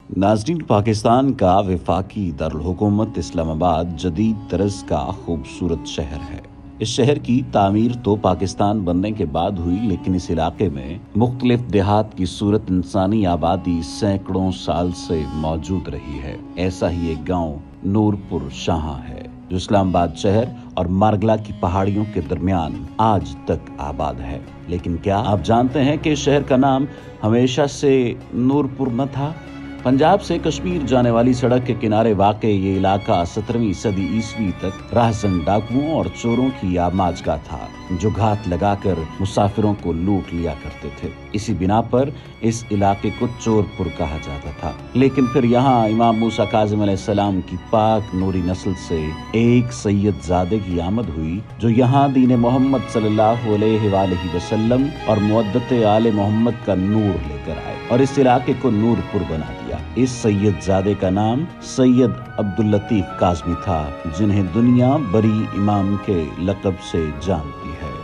नाज़रीन, पाकिस्तान का वफाकी दारुल-हुकूमत इस्लामाबाद जदीद तरज़ का खूबसूरत शहर है। इस शहर की तामीर तो पाकिस्तान बनने के बाद हुई, लेकिन इस इलाके में मुख्तलिफ देहात की सूरत इंसानी आबादी सैकड़ों साल से मौजूद रही है। ऐसा ही एक गांव नूरपुर शाह है जो इस्लामाबाद शहर और मारगला की पहाड़ियों के दरमियान आज तक आबाद है। लेकिन क्या आप जानते हैं कि इस शहर का नाम हमेशा से नूरपुर न था? पंजाब से कश्मीर जाने वाली सड़क के किनारे वाक़े ये इलाका 17वीं सदी ईस्वी तक राहज़न डाकुओं और चोरों की आमाजगाह था, जो घात लगाकर मुसाफिरों को लूट लिया करते थे। इसी बिना पर इस इलाके को चोरपुर कहा जाता था। लेकिन फिर यहाँ इमाम मूसा काज़िम अलैहिस्सलाम की पाक नूरी नस्ल से एक सैयद ज़ादे की आमद हुई, जो यहाँ दीन मोहम्मद सल्लल्लाहु अलैहि वसल्लम और मुअद्दत आले मोहम्मद का नूर लेकर आए और इस इलाके को नूरपुर बना दिया। इस सैयद ज़ादे का नाम सैयद अब्दुल लतीफ़ काज़मी था, जिन्हें दुनिया बरी इमाम के लक़ब से जानती है।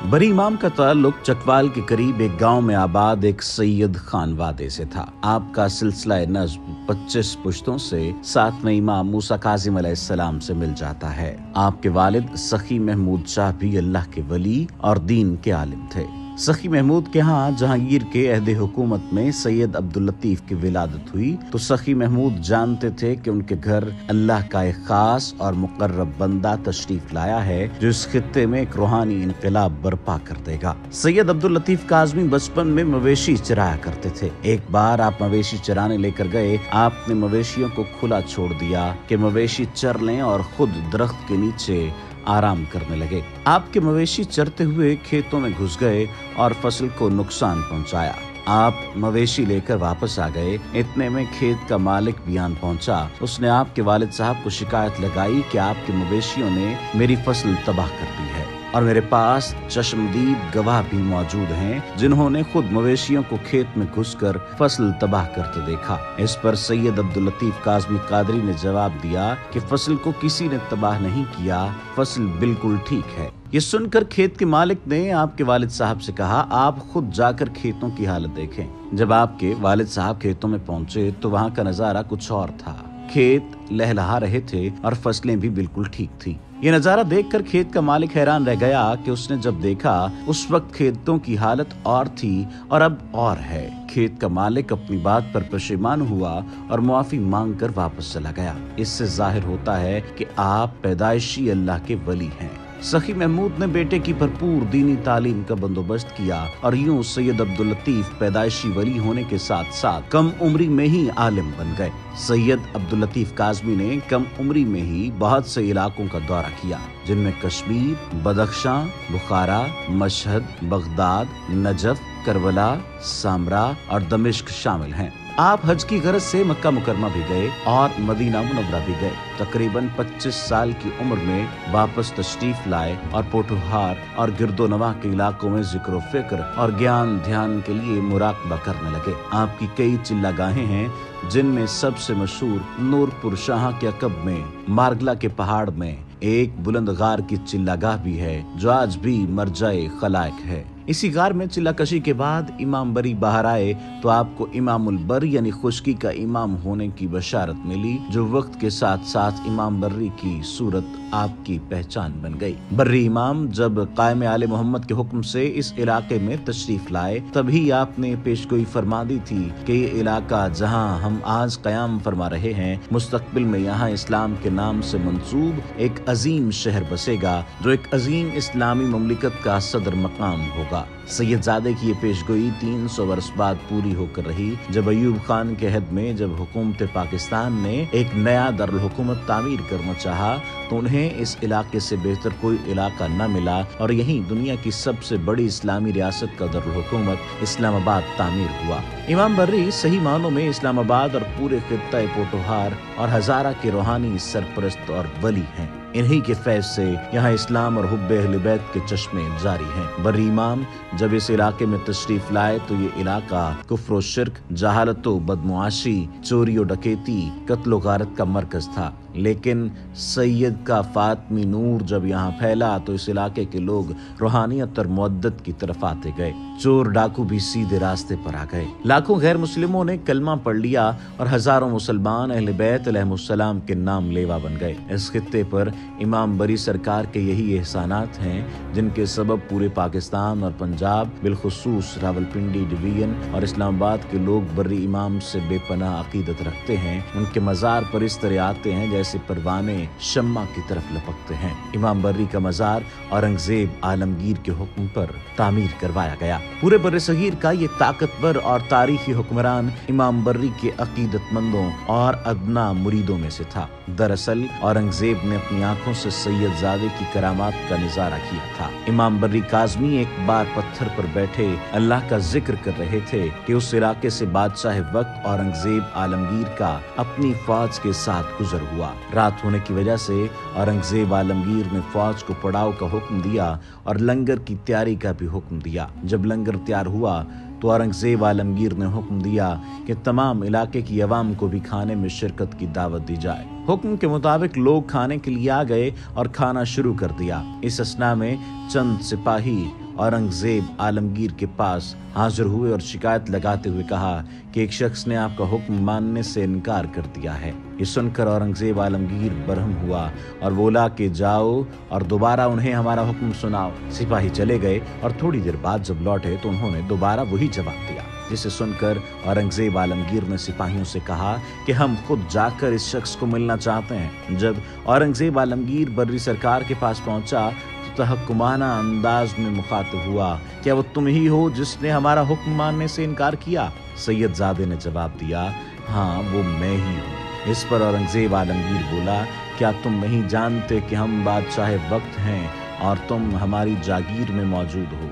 बरी इमाम का ताल्लुक चकवाल के करीब एक गांव में आबाद एक सैयद खानवादे से था। आपका सिलसिला नस्ब 25 पुश्तों से 7वें इमाम मूसा काज़िम अलैहिस्सलाम से मिल जाता है। आपके वालिद सखी महमूद शाह भी अल्लाह के वली और दीन के आलिम थे। सखी महमूद के यहाँ जहांगीर के अहद हुकूमत में सैयद अब्दुल लतीफ़ की विलादत हुई तो सखी महमूद जानते थे कि उनके घर अल्लाह का एक खास और मुकर्रब बंदा तशरीफ लाया है, जो इस खित्ते में एक रूहानी इनकलाब बर्पा कर देगा। सैयद अब्दुल लतीफ़ काज़मी बचपन में मवेशी चराया करते थे। एक बार आप मवेशी चराने लेकर गए। आपने मवेशियों को खुला छोड़ दिया कि मवेशी चर लें और खुद दरख्त के नीचे आराम करने लगे। आपके मवेशी चरते हुए खेतों में घुस गए और फसल को नुकसान पहुंचाया। आप मवेशी लेकर वापस आ गए। इतने में खेत का मालिक भी आन पहुंचा। उसने आपके वालिद साहब को शिकायत लगाई कि आपके मवेशियों ने मेरी फसल तबाह कर दी है और मेरे पास चश्मदीद गवाह भी मौजूद हैं, जिन्होंने खुद मवेशियों को खेत में घुसकर फसल तबाह करते देखा। इस पर सैयद अब्दुल लतीफ़ काज़मी कादरी ने जवाब दिया कि फसल को किसी ने तबाह नहीं किया, फसल बिल्कुल ठीक है। ये सुनकर खेत के मालिक ने आपके वालिद साहब से कहा, आप खुद जाकर खेतों की हालत देखें। जब आपके वालिद साहब खेतों में पहुंचे तो वहाँ का नजारा कुछ और था। खेत लहलहा रहे थे और फसलें भी बिल्कुल ठीक थी। ये नजारा देखकर खेत का मालिक हैरान रह गया कि उसने जब देखा उस वक्त खेतों की हालत और थी और अब और है। खेत का मालिक अपनी बात पर पशेमान हुआ और मुआफी मांगकर वापस चला गया। इससे जाहिर होता है कि आप पैदाइशी अल्लाह के वली हैं। सखी महमूद ने बेटे की भरपूर दीनी तालीम का बंदोबस्त किया और यूं सैयद अब्दुल लतीफ़ पैदाइशी वली होने के साथ साथ कम उम्री में ही आलिम बन गए। सैयद अब्दुल लतीफ़ काज़मी ने कम उम्री में ही बहुत से इलाकों का दौरा किया, जिनमें कश्मीर, बदख्शां, बुखारा, Mashhad, Baghdad, Najaf, Karbala, Samra और दमिश्क शामिल हैं। आप हज की गरज से मक्का मुकरमा भी गए और मदीना मुनव्वरा भी गए। तकरीबन 25 साल की उम्र में वापस तशरीफ लाए और पोठोहार और गिरदोनवा के इलाकों में जिक्र फिक्र और ज्ञान ध्यान के लिए मुराकबा करने लगे। आपकी कई चिल्लागाहें हैं, जिनमें सबसे मशहूर नूरपुर शाह के अकब में मारगला के पहाड़ में एक बुलंद गार की चिल्लागाह भी है, जो आज भी मरजाए खलाइक है। इसी गार में चिल्लाकशी के बाद इमाम बरी बाहर आए तो आपको इमामुल बर यानी खुश्की का इमाम होने की बशारत मिली, जो वक्त के साथ साथ इमाम बर्री की सूरत आपकी पहचान बन गई। बर्री इमाम जब कायम आले मोहम्मद के हुक्म से इस इलाके में तशरीफ लाए, तभी आपने पेशगोई फरमा दी थी कि ये इलाका जहां हम आज कयाम फरमा रहे हैं, मुस्तकबिल में यहाँ इस्लाम के नाम से मंसूब एक अजीम शहर बसेगा, जो एक अजीम इस्लामी ममलिकत का सदर मकाम होगा। सैयद ज़ादे की ये पेशगोई 300 वर्ष बाद पूरी होकर रही, जब अयूब खान के अहद में जब हुकूमत पाकिस्तान ने एक नया दारुल हुकूमत तामीर करना चाहा तो उन्हें इस इलाके से बेहतर कोई इलाका न मिला और यहीं दुनिया की सबसे बड़ी इस्लामी रियासत का दारुल हुकूमत इस्लामाबाद तामीर हुआ। इमाम बर्री सही मानों में इस्लामाबाद और पूरे खित्ता पोठोहार और हजारा के रूहानी सरपरस्त और वली हैं। इन्हीं के फैज से यहाँ इस्लाम और हुब्बे अहले बैत के चश्मे जारी हैं। बर्री इमाम जब इस इलाके में तशरीफ लाए तो ये इलाका कुफ्र, शिर्क, जहालत, बदमुआशी, चोरी और डकैती, कत्ल गारत का मरकज था। लेकिन सैयद का फातमी नूर जब यहाँ फैला तो इस इलाके के लोग रूहानियत और मुअद्दत की तरफ आते गए। चोर डाकू भी सीधे रास्ते पर आ गए। लाखों गैर मुस्लिमों ने कलमा पढ़ लिया और हजारों मुसलमान अहले बैत अलैहिमुस्सलाम के नाम लेवा बन गए। इस खित्ते पर इमाम बरी सरकार के यही एहसानात हैं जिनके सबब पूरे पाकिस्तान और पंजाब, बिलखुसूस रावलपिंडी डिवीजन और इस्लामाबाद के लोग बर्री इमाम से बेपनाह अकीदत रखते हैं। उनके मज़ार पर इस तरह आते हैं जैसे परवाने शम्मा की तरफ लपकते हैं। इमाम बर्री का मज़ार औरंगजेब आलमगीर के हुक्म पर तामीर करवाया गया। पूरे बर्रे सगीर का ये ताकतवर और तारीखी हुक्मरान इमाम बर्री के अकीदतमंदों और अदना मुरीदों में से था। दरअसल औरंगजेब ने अपनी आंखों से सैयदजादे की करामात का नजारा किया था। इमाम बर्री काज़मी एक बार पत्थर पर बैठे अल्लाह का जिक्र कर रहे थे कि उस इलाके से बादशाह वक्त औरंगजेब आलमगीर का अपनी फौज के साथ गुजर हुआ। रात होने की वजह से औरंगजेब आलमगीर ने फौज को पड़ाव का हुक्म दिया और लंगर की तैयारी का भी हुक्म दिया। जब लंगर तैयार हुआ तो औरंगजेब आलमगीर ने हुक्म दिया कि तमाम इलाके की अवाम को भी खाने में शिरकत की दावत दी जाए। हुक्म के मुताबिक लोग खाने के लिए आ गए और खाना शुरू कर दिया। इस असना में चंद सिपाही औरंगजेब आलमगीर के पास हाजिर हुए और शिकायत लगाते हुए कहा कि एक शख्स ने आपका हुक्म मानने से इनकार कर दिया है। ये सुनकर औरंगजेब आलमगीर बरहम हुआ और बोला कि जाओ और दोबारा उन्हें हमारा हुक्म सुनाओ। सिपाही चले गए और थोड़ी देर बाद जब लौटे तो उन्होंने दोबारा वही जवाब दिया, जिसे सुनकर औरंगजेब आलमगीर ने सिपाहियों से कहा कि हम खुद जाकर इस शख्स को मिलना चाहते हैं। जब औरंगजेब आलमगीर बर्री सरकार के पास पहुंचा तो तहक्कुमाना अंदाज में मुखातिब हुआ, क्या वो तुम ही हो जिसने हमारा हुक्म मानने से इनकार किया? सैयदजादे ने जवाब दिया, हाँ वो मैं ही हूँ। इस पर औरंगजेब आलमगीर बोला, क्या तुम नहीं जानते कि हम बादशाह वक्त हैं और तुम हमारी जागीर में मौजूद हो?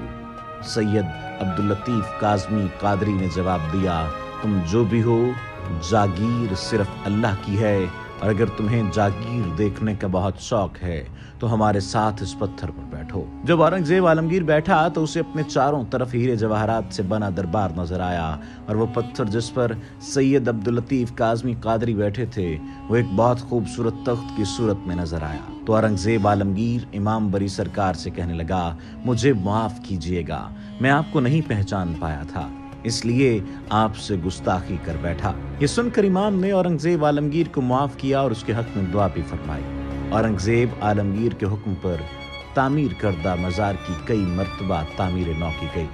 सैयद अब्दुल लतीफ काज़मी कादरी ने जवाब दिया, तुम जो भी हो, जागीर सिर्फ अल्लाह की है और अगर तुम्हें जागीर देखने का बहुत शौक है तो हमारे साथ इस पत्थर पर बैठो। जब औरंगजेब आलमगीर बैठा तो उसे अपने चारों तरफ हीरे जवाहरात से बना दरबार नजर आया और वो पत्थर जिस पर सैयद अब्दुल लतीफ काज़मी कादरी बैठे थे वो एक बहुत खूबसूरत तख्त की सूरत में नजर आया। तो औरंगजेब आलमगीर इमाम बरी सरकार से कहने लगा, मुझे माफ कीजिएगा, मैं आपको नहीं पहचान पाया था, इसलिए आपसे गुस्ताखी कर बैठा। ये सुनकर इमाम ने औरंगजेब आलमगीर को माफ किया और उसके हक में दुआ भी फरमाई। औरंगजेब आलमगीर के हुक्म पर तामीर करदा मज़ार की कई मरतबा तामीर नौ की गई।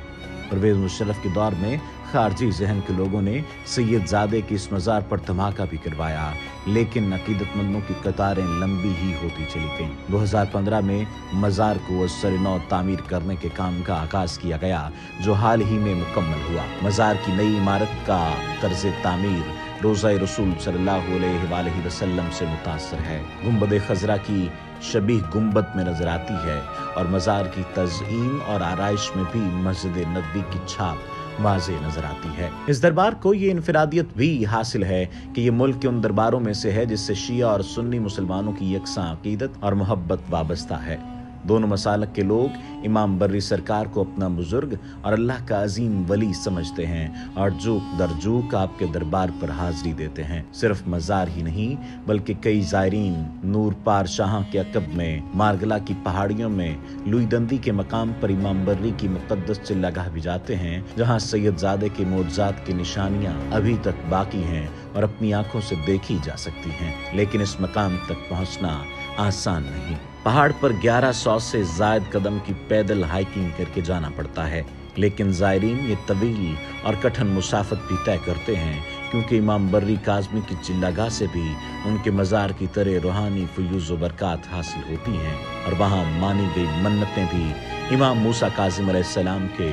परवेज़ मुशर्रफ के दौर में खारजी जहन के लोगों ने सैयदजादे के इस मज़ार पर धमाका भी करवाया, लेकिन अकीदतमंदों की कतारें लंबी ही होती चली गईं। 2015 में मज़ार को असर-ए-नौ तामीर करने के काम का आगाज किया गया, जो हाल ही में मुकम्मल हुआ। मज़ार की नई इमारत का तर्ज तामीर रोज़ा रसूल सल्लल्लाहु अलैहि वसल्लम से मुतासर है। गुंबद खजरा की शबीह गुंबद में नजर आती है और मज़ार की तज़ईन और आराइश में भी मस्जिद नबवी की छाप वाज़े नजर आती है। इस दरबार को ये इनफरादियत भी हासिल है कि ये मुल्क के उन दरबारों में से है जिससे शिया और सुन्नी मुसलमानों की यकसां अकीदत और मोहब्बत वाबस्ता है। दोनों मसालक के लोग इमाम बर्री सरकार को अपना बुजुर्ग और अल्लाह का अजीम वली समझते हैं और जूक दर जूक आपके दरबार पर हाजिरी देते हैं। सिर्फ मज़ार ही नहीं बल्कि कई ज़ायरीन नूर पार शाह के अकब में, मारगला की पहाड़ियों में, लुईदंदी के मकाम पर इमाम बर्री की मुक़द्दस चिल्लागाह भी जाते हैं, जहाँ सैयदजादे के मोज़ात की निशानियाँ अभी तक बाकी हैं और अपनी आंखों से देखी जा सकती हैं। लेकिन इस मकाम तक पहुँचना आसान नहीं। पहाड़ पर 1100 से ज़ायद कदम की पैदल हाइकिंग करके जाना पड़ता है, लेकिन ज़ायरीन ये तवील और कठिन मुसाफत भी तय करते हैं, क्योंकि इमाम बर्री काज़मी की चिल्लागाह से भी उनके मज़ार की तरह रूहानी फयूज़ व बरक़ात हासिल होती हैं और वहाँ मानी गई मन्नतें भी इमाम मूसा काज़िम अलैहिस्सलाम के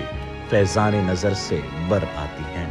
फैज़ान नज़र से बर आती हैं।